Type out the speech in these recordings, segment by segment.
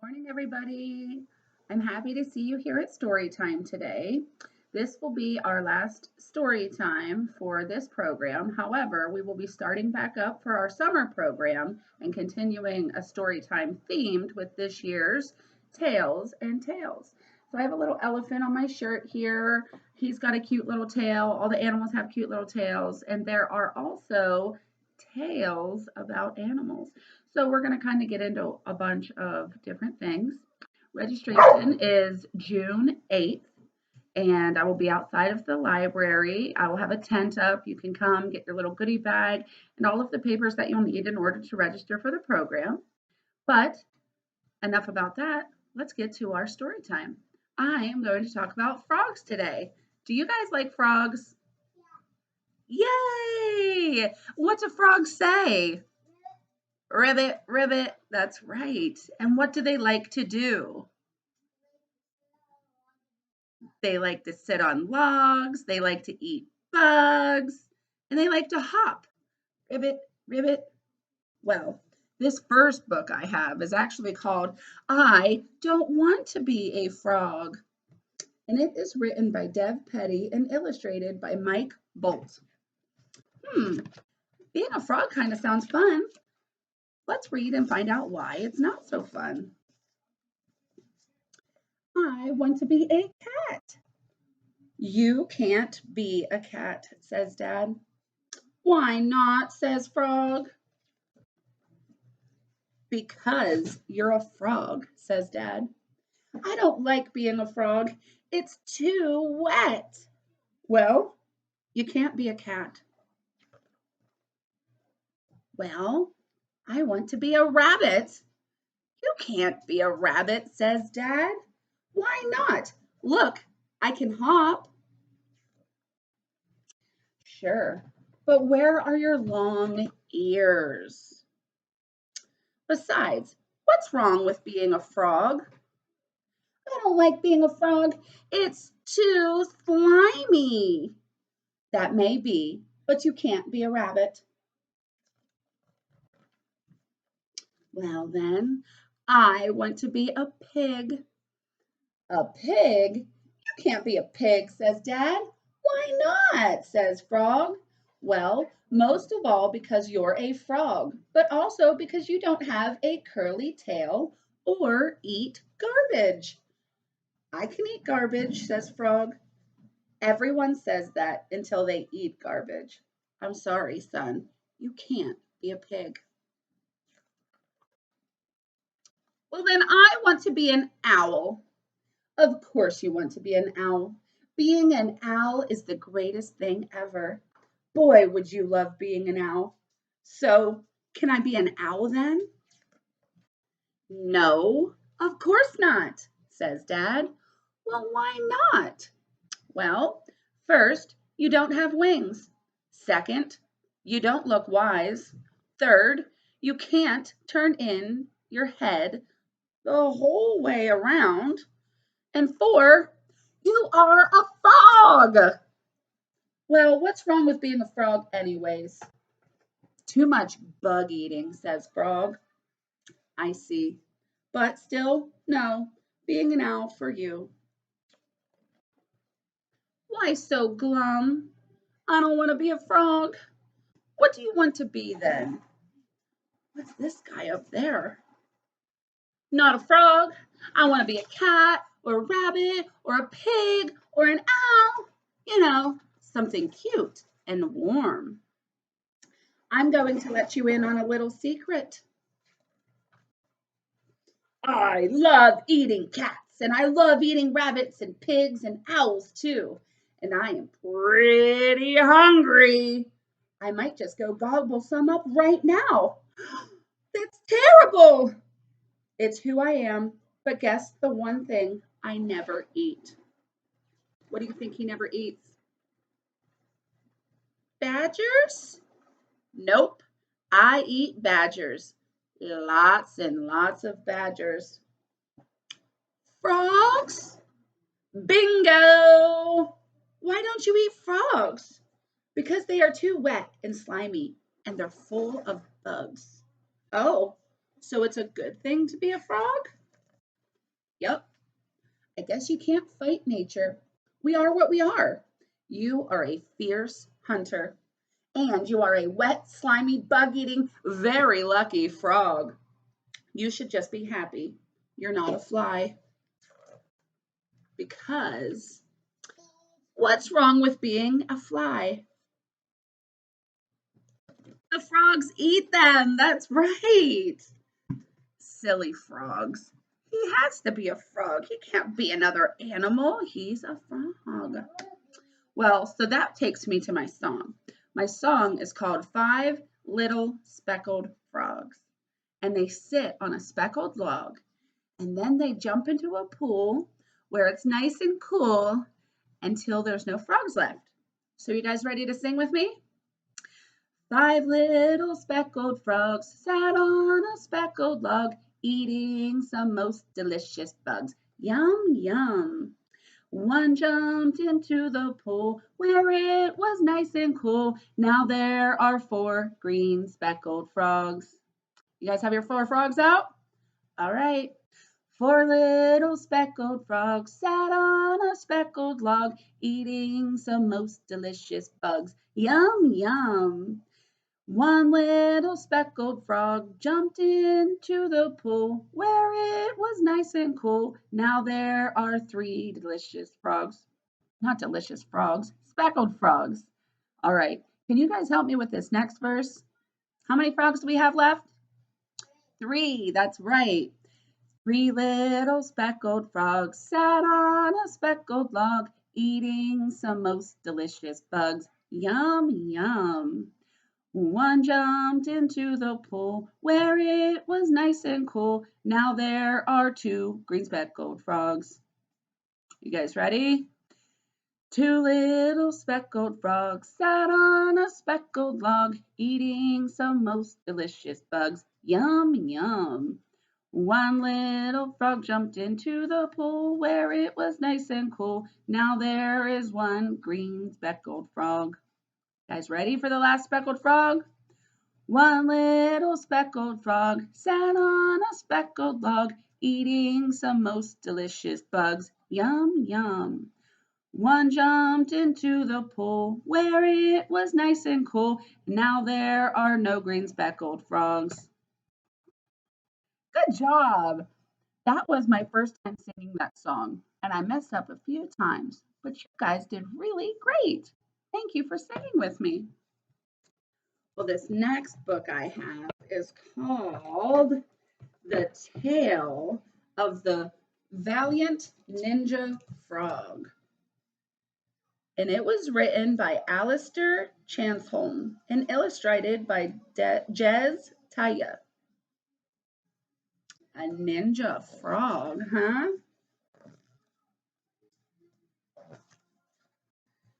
Morning, everybody. I'm happy to see you here at Story Time today. This will be our last story time for this program. However, we will be starting back up for our summer program and continuing a story time themed with this year's Tails and Tales. So I have a little elephant on my shirt here. He's got a cute little tail. All the animals have cute little tails, and there are also tales about animals. So we're going to kind of get into a bunch of different things. Registration is June 8th, and I will be outside of the library. I will have a tent up. You can come get your little goodie bag and all of the papers that you'll need in order to register for the program. But enough about that. Let's get to our story time. I am going to talk about frogs today. Do you guys like frogs? Yay! What do frogs say? Ribbit, ribbit. That's right. And what do they like to do? They like to sit on logs, they like to eat bugs, and they like to hop. Ribbit, ribbit. Well, this first book I have is actually called I Don't Want to Be a Frog, and it is written by Dev Petty and illustrated by Mike Bolt. Being a frog kind of sounds fun. Let's read and find out why it's not so fun. I want to be a cat. You can't be a cat, says Dad. Why not, says Frog. Because you're a frog, says Dad. I don't like being a frog. It's too wet. Well, you can't be a cat. Well, I want to be a rabbit. You can't be a rabbit, says Dad. Why not? Look, I can hop. Sure, but where are your long ears? Besides, what's wrong with being a frog? I don't like being a frog. It's too slimy. That may be, but you can't be a rabbit. Well, then, I want to be a pig. A pig? You can't be a pig, says Dad. Why not? Says Frog. Well, most of all because you're a frog, but also because you don't have a curly tail or eat garbage. I can eat garbage, says Frog. Everyone says that until they eat garbage. I'm sorry, son. You can't be a pig. Well, then I want to be an owl. Of course, you want to be an owl. Being an owl is the greatest thing ever. Boy, would you love being an owl. So, can I be an owl then? No, of course not, says Dad. Well, why not? Well, first, you don't have wings. Second, you don't look wise. Third, you can't turn in your head the whole way around. And four, you are a frog. Well, what's wrong with being a frog, anyways? Too much bug eating, says Frog. I see. But still, no, being an owl for you. Why so glum? I don't want to be a frog. What do you want to be then? What's this guy up there? Not a frog. I want to be a cat or a rabbit or a pig or an owl. Something cute and warm. I'm going to let you in on a little secret. I love eating cats and I love eating rabbits and pigs and owls too. And I am pretty hungry. I might just go gobble some up right now. That's terrible. It's who I am, but guess the one thing I never eat. What do you think he never eats? Badgers? Nope. I eat badgers. Lots and lots of badgers. Frogs? Bingo! Why don't you eat frogs? Because they are too wet and slimy and they're full of bugs. Oh, so it's a good thing to be a frog? Yep, I guess you can't fight nature. We are what we are. You are a fierce hunter, and you are a wet, slimy, bug eating, very lucky frog. You should just be happy you're not a fly. Because what's wrong with being a fly? The frogs eat them. That's right. Silly frogs. He has to be a frog. He can't be another animal. He's a frog. Well, so that takes me to my song. My song is called Five Little Speckled Frogs. And they sit on a speckled log. And then they jump into a pool where it's nice and cool until there's no frogs left. So you guys ready to sing with me? Five little speckled frogs sat on a speckled log, eating some most delicious bugs. Yum, yum. One jumped into the pool where it was nice and cool. Now there are four green speckled frogs. You guys have your four frogs out? All right. Four little speckled frogs sat on a speckled log, eating some most delicious bugs. Yum, yum. One little speckled frog jumped into the pool where it was nice and cool. Now there are three delicious frogs. Not delicious frogs, speckled frogs. All right. Can you guys help me with this next verse? How many frogs do we have left? Three. That's right. Three little speckled frogs sat on a speckled log, eating some most delicious bugs. Yum, yum. One jumped into the pool where it was nice and cool. Now there are two green speckled frogs. You guys ready? Two little speckled frogs sat on a speckled log, eating some most delicious bugs. Yum, yum. One little frog jumped into the pool where it was nice and cool. Now there is one green speckled frog. Guys ready for the last speckled frog? One little speckled frog sat on a speckled log, eating some most delicious bugs. Yum, yum. One jumped into the pool where it was nice and cool. Now there are no green speckled frogs. Good job. That was my first time singing that song, and I messed up a few times, but you guys did really great. Thank you for singing with me. Well, this next book I have is called The Tale of the Valiant Ninja Frog. And it was written by Alistair Chansholm and illustrated by Jez Taya. A ninja frog, huh?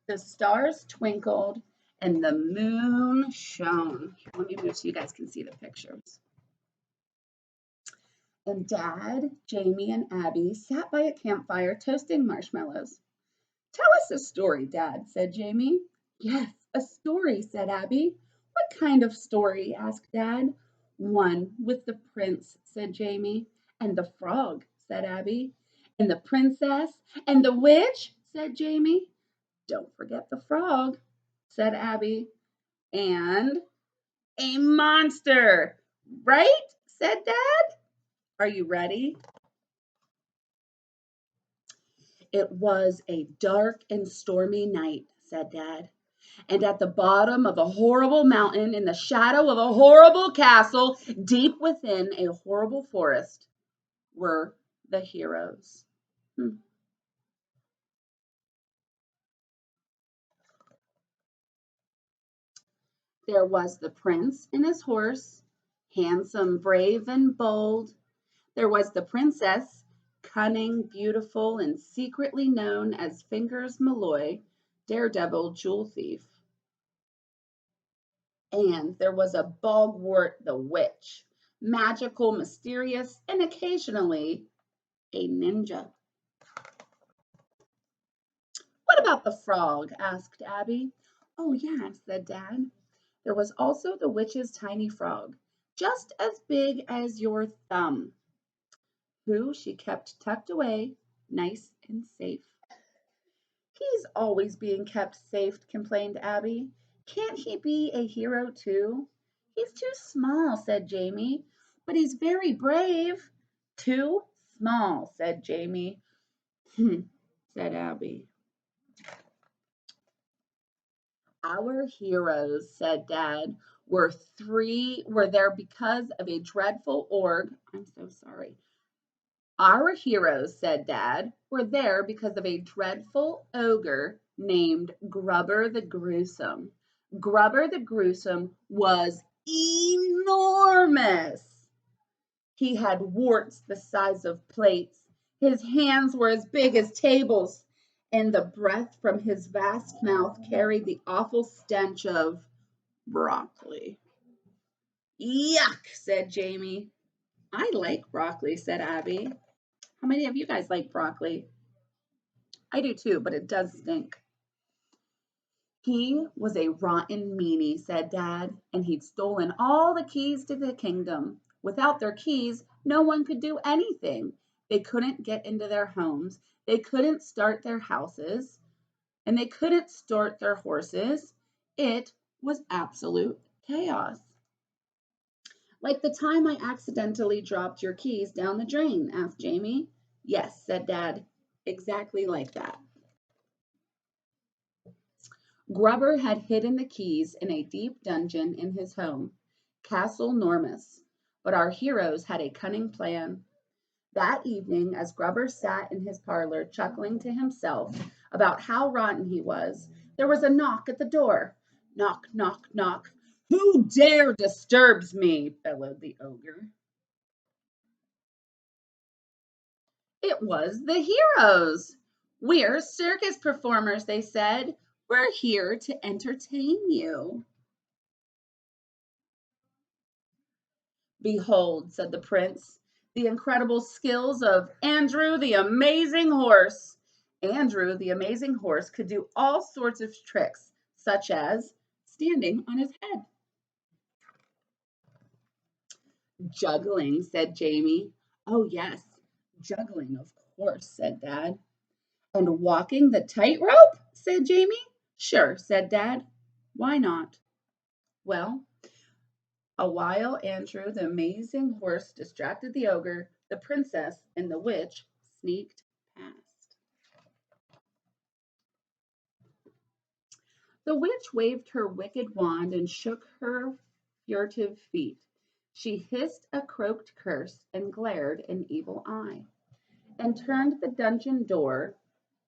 The stars twinkled and the moon shone. Let me move so you guys can see the pictures. And Dad, Jamie, and Abby sat by a campfire toasting marshmallows. Tell us a story, Dad, said Jamie. Yes, a story, said Abby. What kind of story? Asked Dad. One with the prince, said Jamie. And the frog, said Abby. And the princess and the witch, said Jamie. Don't forget the frog, said Abby. And a monster, right? Said Dad. Are you ready? It was a dark and stormy night, said Dad. And at the bottom of a horrible mountain, in the shadow of a horrible castle, deep within a horrible forest, were the heroes. There was the prince and his horse, handsome, brave, and bold. There was the princess, cunning, beautiful, and secretly known as Fingers Malloy, daredevil jewel thief. And there was a Bogwart the witch, magical, mysterious, and occasionally a ninja. What about the frog? Asked Abby. Oh, yeah, said Dad. There was also the witch's tiny frog, just as big as your thumb. who she kept tucked away, nice and safe. He's always being kept safe, complained Abby. Can't he be a hero too? He's too small, said Jamie, but he's very brave. Too small, said Jamie. Said Abby. Our heroes, said Dad, were there because of a dreadful org. I'm so sorry. Our heroes, said Dad, were there because of a dreadful ogre named Grubber the Gruesome. Grubber the Gruesome was enormous. He had warts the size of plates. His hands were as big as tables, and the breath from his vast mouth carried the awful stench of broccoli. Yuck, said Jamie. I like broccoli, said Abby. How many of you guys like broccoli? I do too, but it does stink. He was a rotten meanie, said Dad, and he'd stolen all the keys to the kingdom. Without their keys, no one could do anything. They couldn't get into their homes, they couldn't start their houses, and they couldn't start their horses. It was absolute chaos. Like the time I accidentally dropped your keys down the drain, asked Jamie. Yes, said Dad, exactly like that. Grubber had hidden the keys in a deep dungeon in his home, Castle Normus, but our heroes had a cunning plan. That evening, as Grubber sat in his parlor chuckling to himself about how rotten he was, there was a knock at the door. Knock, knock, knock. Who dare disturbs me? Bellowed the ogre. It was the heroes. We're circus performers, they said. We're here to entertain you. Behold, said the prince, the incredible skills of Andrew the Amazing Horse. Andrew the Amazing Horse could do all sorts of tricks, such as standing on his head. Juggling, said Jamie. Oh, yes, juggling, of course, said Dad. And walking the tightrope, said Jamie. Sure, said Dad. Why not? Well, a while Andrew the Amazing Horse distracted the ogre, the princess and the witch sneaked past. The witch waved her wicked wand and shook her furtive feet. She hissed a croaked curse and glared an evil eye, and turned the dungeon door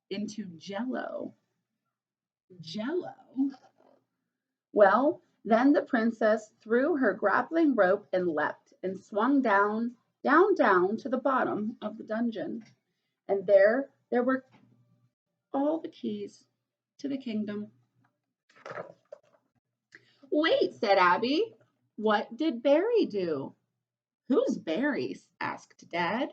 into jello. Jello? Well, then the princess threw her grappling rope and leapt and swung down, down, down to the bottom of the dungeon. And there were all the keys to the kingdom. Wait, said Abby. What did Barry do? Who's Barry? Asked Dad.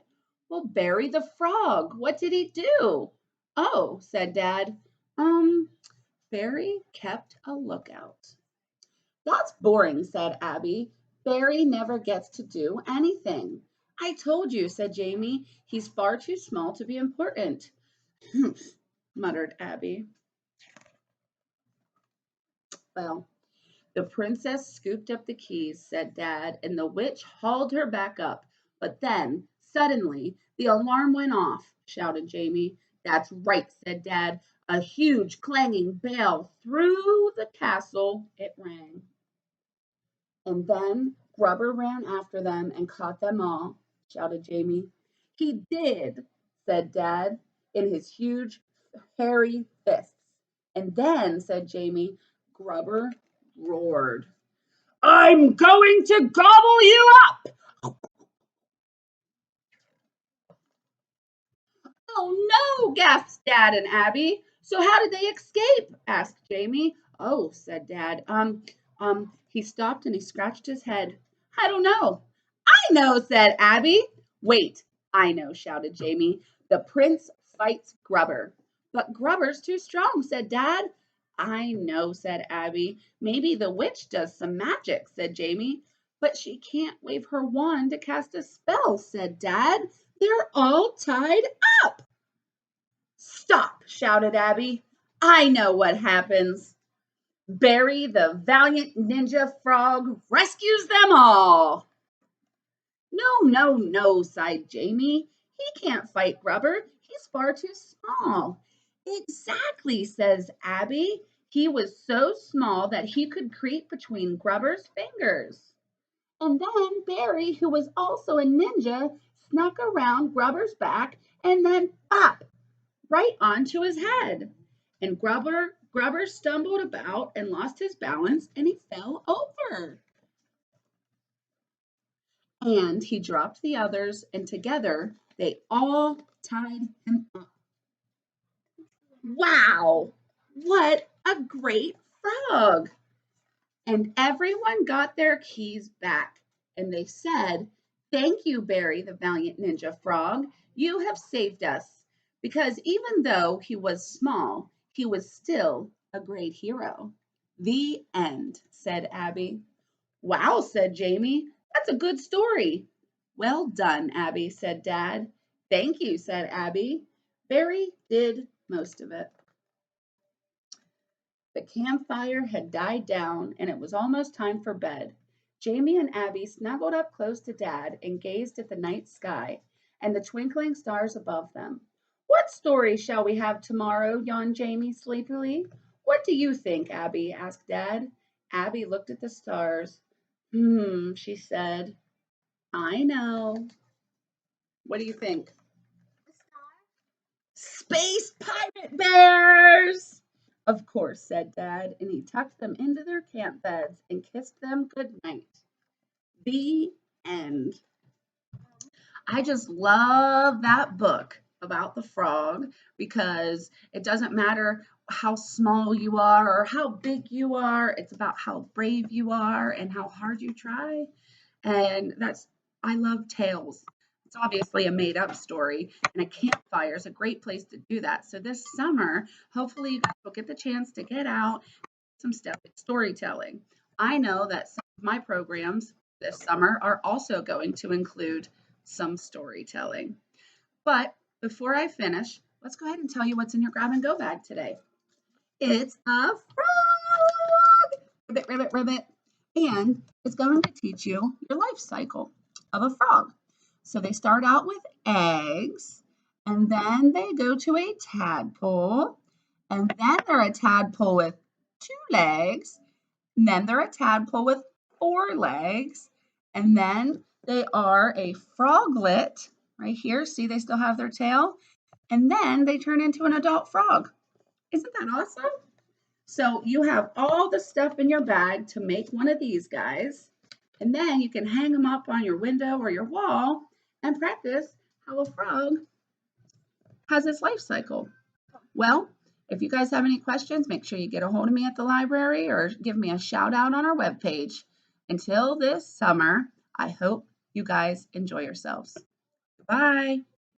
Well, Barry the frog. What did he do? Oh, said Dad. Barry kept a lookout. That's boring, said Abby. Barry never gets to do anything. I told you, said Jamie. He's far too small to be important. Humph, muttered Abby. Well, the princess scooped up the keys, said Dad, and the witch hauled her back up. But then, suddenly, the alarm went off, shouted Jamie. That's right, said Dad. A huge clanging bell through the castle it rang. And then Grubber ran after them and caught them all, shouted Jamie. He did, said Dad, in his huge, hairy fists. And then, said Jamie, Grubber roared. I'm going to gobble you up! Oh no, gasped Dad and Abby. So how did they escape? Asked Jamie. Oh, said Dad. He stopped and he scratched his head. I don't know. I know, said Abby. Wait, I know, shouted Jamie. The prince fights Grubber. But Grubber's too strong, said Dad. I know, said Abby. Maybe the witch does some magic, said Jamie. But she can't wave her wand to cast a spell, said Dad. They're all tied up. Stop, shouted Abby. I know what happens. Barry, the valiant ninja frog, rescues them all. No, no, no, sighed Jamie. He can't fight Grubber. He's far too small. Exactly, says Abby. He was so small that he could creep between Grubber's fingers. And then Barry, who was also a ninja, snuck around Grubber's back and then pop right onto his head. And Grubber stumbled about and lost his balance and he fell over. And he dropped the others, and together they all tied him up. Wow, what a great frog! And everyone got their keys back, and they said, "Thank you, Barry, the valiant ninja frog. You have saved us." Because even though he was small, he was still a great hero. The end, said Abby. Wow, said Jamie. That's a good story. Well done, Abby, said Dad. Thank you, said Abby. Barry did most of it. The campfire had died down and it was almost time for bed. Jamie and Abby snuggled up close to Dad and gazed at the night sky and the twinkling stars above them. What story shall we have tomorrow? Yawned Jamie sleepily. What do you think, Abby? Asked Dad. Abby looked at the stars. She said. I know. What do you think? Space pirate bears! Of course, said Dad, and he tucked them into their camp beds and kissed them good night. The end. I just love that book about the frog because it doesn't matter how small you are or how big you are. It's about how brave you are and how hard you try. And I love tales. It's obviously a made up story, and a campfire is a great place to do that. So this summer, hopefully, you guys will get the chance to get out some stuff storytelling. I know that some of my programs this summer are also going to include some storytelling. But before I finish, let's go ahead and tell you what's in your grab and go bag today. It's a frog! Ribbit, ribbit, ribbit. And it's going to teach you your life cycle of a frog. So they start out with eggs, and then they go to a tadpole, and then they're a tadpole with 2 legs, and then they're a tadpole with 4 legs, and then they are a froglet right here. See, they still have their tail, and then they turn into an adult frog. Isn't that awesome? So you have all the stuff in your bag to make one of these guys, and then you can hang them up on your window or your wall and practice how a frog has its life cycle. Well, if you guys have any questions, make sure you get a hold of me at the library or give me a shout out on our webpage. Until this summer, I hope you guys enjoy yourselves. Bye.